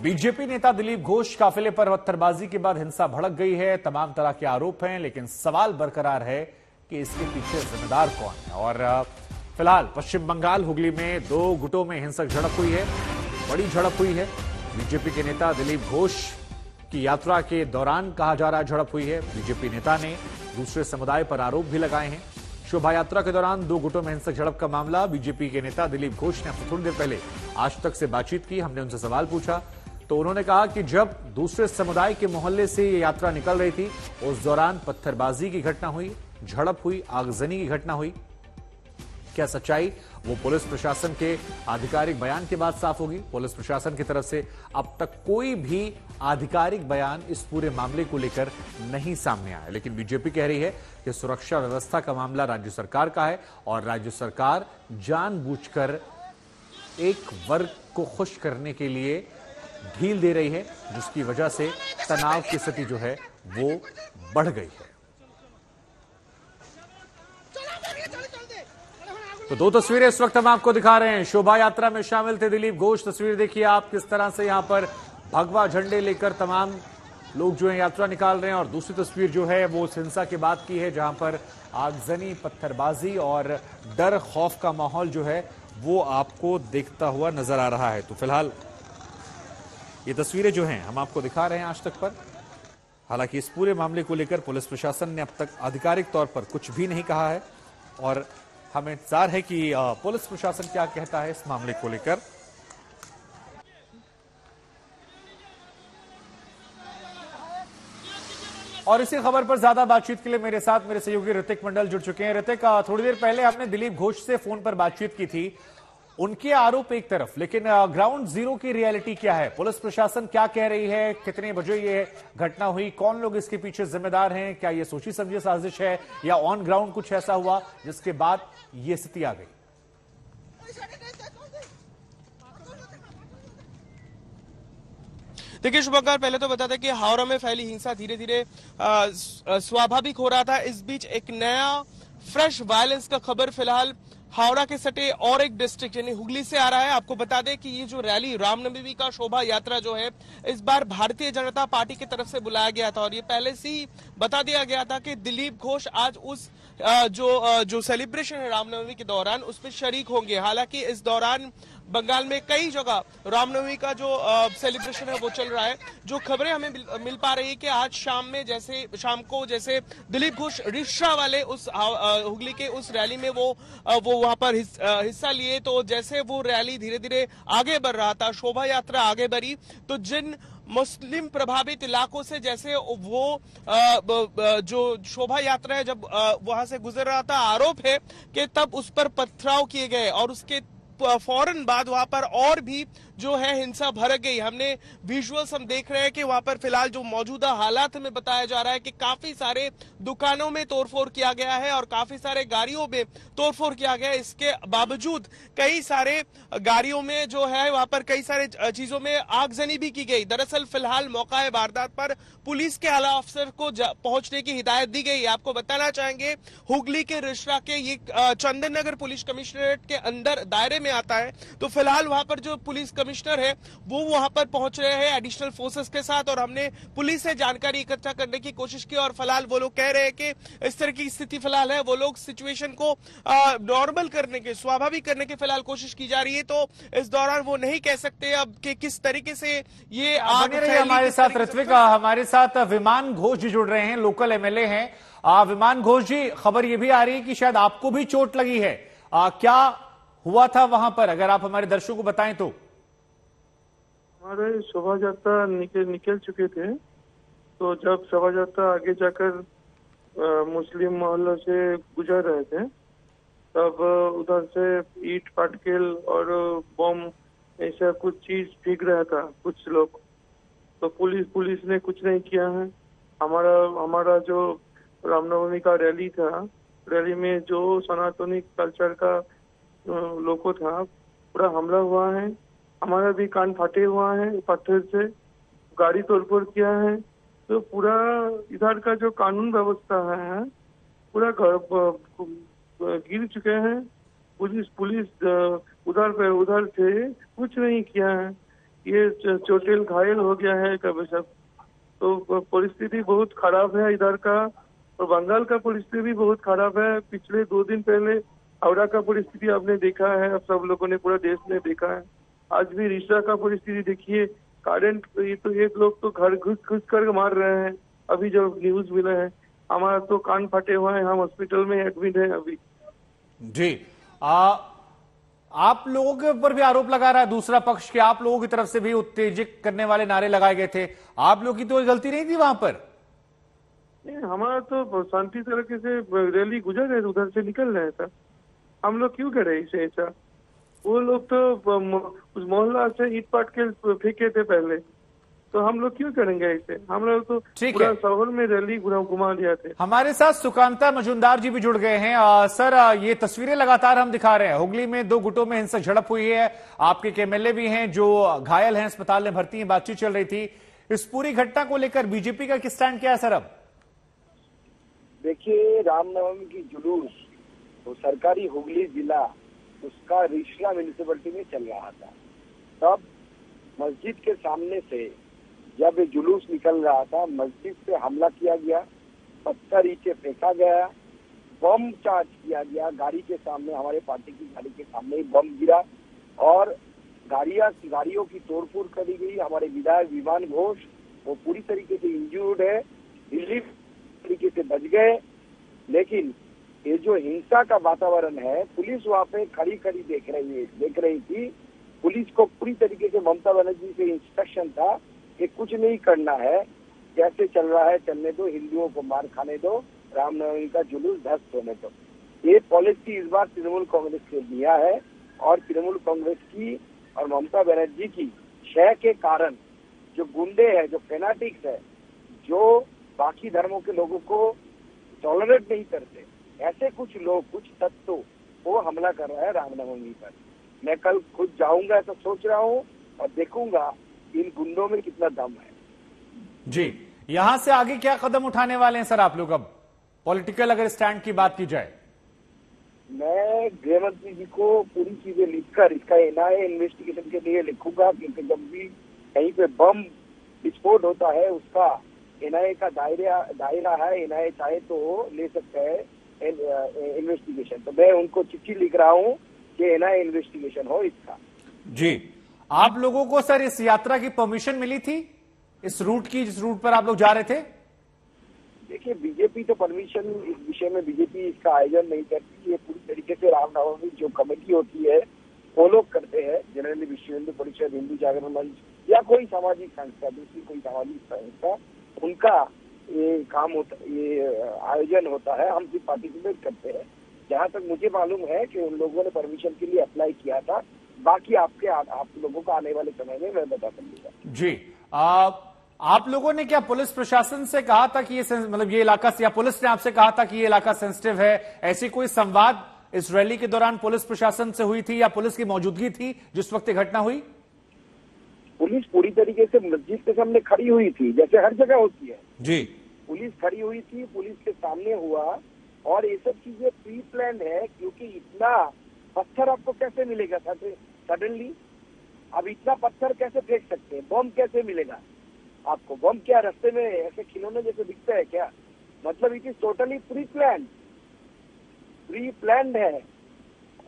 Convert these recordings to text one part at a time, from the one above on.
BJP नेता दिलीप घोष काफिले पर पत्थरबाजी के बाद हिंसा भड़क गई है। तमाम तरह के आरोप हैं, लेकिन सवाल बरकरार है कि इसके पीछे जिम्मेदार कौन है। और फिलहाल पश्चिम बंगाल हुगली में दो गुटों में हिंसक झड़प हुई है, बड़ी झड़प हुई है। बीजेपी के नेता दिलीप घोष की यात्रा के दौरान कहा जा रहा है झड़प हुई है। बीजेपी नेता ने दूसरे समुदाय पर आरोप भी लगाए हैं। शोभा यात्रा के दौरान दो गुटों में हिंसक झड़प का मामला। बीजेपी के नेता दिलीप घोष ने अब थोड़ी देर पहले आज तक से बातचीत की। हमने उनसे सवाल पूछा तो उन्होंने कहा कि जब दूसरे समुदाय के मोहल्ले से ये यात्रा निकल रही थी, उस दौरान पत्थरबाजी की घटना हुई, झड़प हुई, आगजनी की घटना हुई। क्या सच्चाई वो पुलिस प्रशासन के आधिकारिक बयान के बाद साफ होगी। पुलिस प्रशासन की तरफ से अब तक कोई भी आधिकारिक बयान इस पूरे मामले को लेकर नहीं सामने आया, लेकिन बीजेपी कह रही है कि सुरक्षा व्यवस्था का मामला राज्य सरकार का है और राज्य सरकार जानबूझकर एक वर्ग को खुश करने के लिए ढील दे रही है, जिसकी वजह से तनाव की स्थिति जो है वो बढ़ गई है। तो दो तस्वीरें इस वक्त हम आपको दिखा रहे हैं। शोभा यात्रा में शामिल थे दिलीप घोष। तस्वीर देखिए आप, किस तरह से यहां पर भगवा झंडे लेकर तमाम लोग जो है यात्रा निकाल रहे हैं। और दूसरी तस्वीर जो है वो उस हिंसा के बाद की है जहां पर आगजनी, पत्थरबाजी और डर खौफ का माहौल जो है वो आपको देखता हुआ नजर आ रहा है। तो फिलहाल ये तस्वीरें जो हैं हम आपको दिखा रहे हैं आज तक पर। हालांकि इस पूरे मामले को लेकर पुलिस प्रशासन ने अब तक आधिकारिक तौर पर कुछ भी नहीं कहा है और हमें इंतजार है कि पुलिस प्रशासन क्या कहता है इस मामले को लेकर। और इसी खबर पर ज्यादा बातचीत के लिए मेरे साथ मेरे सहयोगी ऋतिक मंडल जुड़ चुके हैं। ऋतिक, थोड़ी देर पहले हमने दिलीप घोष से फोन पर बातचीत की थी। उनके आरोप एक तरफ, लेकिन ग्राउंड जीरो की रियलिटी क्या है? पुलिस प्रशासन क्या कह रही है? कितने बजे ये घटना हुई? कौन लोग इसके पीछे जिम्मेदार हैं? क्या ये सोची समझी साजिश है या ऑन ग्राउंड कुछ ऐसा हुआ जिसके बाद ये स्थिति आ गई? देखिए शुभंकर, पहले तो बता दें कि हावड़ा में फैली हिंसा धीरे धीरे स्वाभाविक हो रहा था। इस बीच एक नया फ्रेश वायलेंस का खबर फिलहाल हावड़ा के सटे और एक डिस्ट्रिक्ट यानी हुगली से आ रहा है। आपको बता दें कि ये जो रैली रामनवमी का शोभा यात्रा जो है इस बार भारतीय जनता पार्टी की तरफ से बुलाया गया था और ये पहले से ही बता दिया गया था कि दिलीप घोष आज उस जो सेलिब्रेशन है रामनवमी के दौरान उसमें शरीक होंगे। हालांकि इस दौरान बंगाल में कई जगह रामनवमी का जो सेलिब्रेशन है वो चल रहा है। जो खबरें हमें मिल पा रही है कि आज शाम को जैसे दिलीप घोष रिक्शा वाले उस हुगली के उस रैली में वो वहां पर हिस्सा लिए, तो जैसे वो रैली धीरे धीरे आगे बढ़ रहा था, शोभा यात्रा आगे बढ़ी, तो जिन मुस्लिम प्रभावित इलाकों से जैसे वो जो शोभा यात्रा है जब वहां से गुजर रहा था, आरोप है कि तब उस पर पथराव किए गए और उसके फौरन बाद वहां पर और भी जो है हिंसा भड़क गई। हमने विजुअल्स हम देख रहे हैं कि वहां पर फिलहाल जो मौजूदा हालात में बताया जा रहा है कि काफी सारे दुकानों में तोड़फोड़ किया गया है और काफी सारे गाड़ियों में तोड़फोड़ किया गया है। इसके बावजूद कई सारे गाड़ियों में जो है वहां पर कई सारे चीजों में आगजनी भी की गई। दरअसल फिलहाल मौका वारदात पर पुलिस के आला अफसर को पहुंचने की हिदायत दी गई। आपको बताना चाहेंगे हुगली के रिश्रा के ये चंदन नगर पुलिस कमिश्नरेट के अंदर दायरे में आता है, तो फिलहाल वहां पर जो पुलिस कमिश्नर है वो वहां पर पहुंच रहे हैं एडिशनल फोर्सेस के साथ और हमने पुलिस से जानकारी इकट्ठा करने की कोशिश की और फिलहाल वो लोग कह रहे हैं कि इस तरह की स्थिति फिलहाल है, वो लोग सिचुएशन को नॉर्मल करने के, स्वाभाविक करने की फिलहाल कोशिश की जा रही है। तो इस दौरान वो नहीं कह सकते अब कि किस तरीके से ये आग फैली। हमारे साथ ऋत्विक, हमारे साथ विमान घोष जी जुड़ रहे हैं, लोकल एमएलए हैं। विमान घोष जी, खबर ये भी आ रही है कि शायद आपको भी चोट लगी है, क्या हुआ था वहां पर? अगर आप हमारे दर्शकों को बताएं तो। हमारे शोभा यात्रा निकल चुके थे, तो जब शोभा यात्रा आगे जाकर मुस्लिम मोहल्लों से गुजर रहे थे तब उधर से ईट पाटकेल और बम ऐसा कुछ चीज फेंक रहा था कुछ लोग, तो पुलिस ने कुछ नहीं किया है। हमारा जो रामनवमी का रैली था, रैली में जो सनातनी कल्चर का लोगों था, पूरा हमला हुआ है। हमारा भी कान फटे हुआ है, पत्थर से गाड़ी तोड़फोड़ किया है। तो पूरा इधर का जो कानून व्यवस्था है पूरा गिर चुके हैं। पुलिस उधर से कुछ नहीं किया है। ये चोटिल घायल हो गया है कभी सब। तो परिस्थिति बहुत खराब है इधर का, और बंगाल का परिस्थिति भी बहुत खराब है। पिछले 2 दिन पहले हावड़ा का परिस्थिति आपने देखा है, अब सब लोगों ने, पूरा देश ने देखा है। आज भी रिश्ता का परिस्थिति देखिए, करंट ये तो एक लोग तो घर घुस कर मार रहे हैं। अभी जब न्यूज मिला है, हमारा तो कान फटे हुए हैं, हम हॉस्पिटल में एडमिट हैं अभी। जी, आप लोगों के ऊपर भी आरोप लगा रहा है दूसरा पक्ष कि आप लोगों की तरफ से भी उत्तेजित करने वाले नारे लगाए गए थे। आप लोग की तो गलती नहीं थी वहां पर? नहीं, हमारा तो शांति तरीके से रैली गुजर रहे, उधर से निकल रहे था। हम लोग क्यों करे इसे ऐसा? वो लोग तो उस मोहल्ला से ईट पाट के फेंके थे पहले, तो हम लोग क्यों करेंगे ऐसे? हम लोग तो पूरा शहर में रैली घुमा दिया थे। हमारे साथ सुकांता मजुमदार जी भी जुड़ गए हैं। सर, ये तस्वीरें लगातार हम दिखा रहे हैं, हुगली में 2 गुटों में हिंसक झड़प हुई है। आपके एक एमएलए भी हैं जो घायल हैं, अस्पताल में भर्ती हैं, बातचीत चल रही थी। इस पूरी घटना को लेकर बीजेपी का किस स्टैंड क्या है सर? अब देखिए, रामनवमी की जुलूस तो सरकारी हुगली जिला उसका रिश्ला म्यूनिसिपैलिटी में चल रहा था। तब मस्जिद के सामने से जब जुलूस निकल रहा था, मस्जिद पे हमला किया गया, पत्थर ईंटे फेंका गया, बम चार्ज किया गया। गाड़ी के सामने, हमारे पार्टी की गाड़ी के सामने ही बम गिरा और गाड़ियों की तोड़फोड़ करी गई। हमारे विधायक विमान घोष वो पूरी तरीके से इंजर्ड है, दिल्ली तरीके से बच गए। लेकिन ये जो हिंसा का वातावरण है, पुलिस वहाँ पे खड़ी देख रही थी। पुलिस को पूरी तरीके से ममता बनर्जी से इंस्ट्रक्शन था कि कुछ नहीं करना है, जैसे चल रहा है चलने दो, हिंदुओं को मार खाने दो, रामनवमी का जुलूस ध्वस्त होने दो। ये पॉलिसी इस बार तृणमूल कांग्रेस ने लिया है, और तृणमूल कांग्रेस की और ममता बनर्जी की क्षय के कारण जो गुंडे हैं, जो फेनाटिक्स है, जो बाकी धर्मों के लोगों को टॉलरेट नहीं करते, ऐसे कुछ लोग, कुछ तत्व वो हमला कर रहा है रामनवमी पर। मैं कल खुद जाऊंगा तो सोच रहा हूँ और देखूंगा इन गुंडों में कितना दम है। जी, यहां से आगे क्या कदम उठाने वाले हैं सर आप लोग? अब पॉलिटिकल अगर स्टैंड की बात की जाए, मैं गृह मंत्री जी को पूरी चीजें लिखकर इसका एनआईए इन्वेस्टिगेशन के लिए लिखूंगा, क्योंकि जब भी कहीं पे बम विस्फोट होता है उसका एनआईए का दायरा है। एनआईए चाहे तो ले सकता है इन्वेस्टिगेशन। तो मैं उनको चिट्ठी लिख रहा हूँ कि एनआईए इन्वेस्टिगेशन हो इसका। जी, आप लोगों को सर इस यात्रा की परमिशन मिली थी, इस रूट की, जिस रूट पर आप लोग जा रहे थे? देखिए, बीजेपी तो परमिशन, इस विषय में बीजेपी इसका आयोजन नहीं करती। ये पूरी तरीके से रामनवमी जो कमेटी होती है वो लोग करते हैं। जनरली विश्व हिंदू परिषद, हिंदू जागरण मंच या कोई सामाजिक संस्था, दूसरी कोई सामाजिक संस्था, उनका ये काम होता, ये आयोजन होता है। हम सिर्फ पार्टिसिपेट करते हैं। जहाँ तक मुझे मालूम है कि उन लोगों ने परमिशन के लिए अप्लाई किया था। बाकी आप लोगों को आने वाले समय में मैं बता दूंगा। जी, आप लोगों ने क्या पुलिस प्रशासन से कहा था कि ये मतलब ये इलाका, या पुलिस ने आपसे कहा था कि ये इलाका सेंसिटिव है? ऐसी कोई संवाद इस रैली के दौरान पुलिस प्रशासन से हुई थी, या पुलिस की मौजूदगी थी जिस वक्त ये घटना हुई? पुलिस पूरी तरीके से मस्जिद के सामने खड़ी हुई थी, जैसे हर जगह होती है। जी, पुलिस खड़ी हुई थी, पुलिस के सामने हुआ। और ये सब चीजें प्री प्लान है, क्योंकि इतना पत्थर आपको कैसे मिलेगा सडनली? अब इतना पत्थर कैसे फेंक सकते हैं? बम कैसे मिलेगा आपको? बम क्या रास्ते में ऐसे खिलौने जैसे दिखता है क्या? मतलब it is totally pre planned है,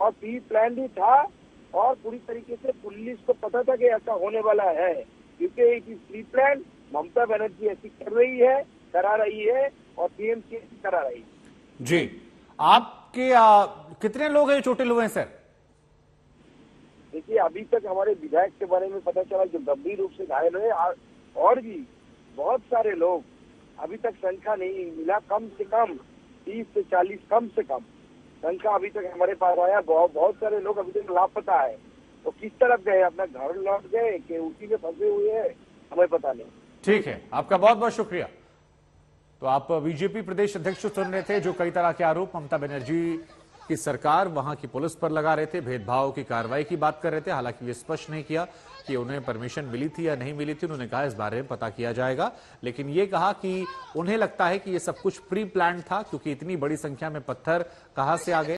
और प्री प्लान्ड ही था। और पूरी तरीके से पुलिस को पता था कि ऐसा होने वाला है, क्योंकि it is pre planned. Mamata Banerjee ऐसी करा रही है और टीएमसी करा रही है। जी, आपके कितने लोग हैं चोटिल हुए हैं सर? देखिए, अभी तक हमारे विधायक के बारे में पता चला जो गंभीर रूप से घायल हुए, और भी बहुत सारे लोग अभी तक संख्या नहीं मिला। कम से कम 30 से 40, कम से कम संख्या अभी तक हमारे पास आया। बहुत सारे लोग अभी तक लापता है। तो किस तरफ गए? अपना घर लौट गए कि उसी में फंसे हुए हैं, हमें पता नहीं। ठीक है, आपका बहुत बहुत शुक्रिया। तो आप बीजेपी प्रदेश अध्यक्ष सुन रहे थे, जो कई तरह के आरोप ममता बनर्जी की सरकार, वहां की पुलिस पर लगा रहे थे, भेदभाव की कार्रवाई की बात कर रहे थे। हालांकि ये स्पष्ट नहीं किया कि उन्हें परमिशन मिली थी या नहीं मिली थी। उन्होंने कहा इस बारे में पता किया जाएगा, लेकिन ये कहा कि उन्हें लगता है कि ये सब कुछ प्री प्लान था, क्योंकि इतनी बड़ी संख्या में पत्थर कहां से आ गए।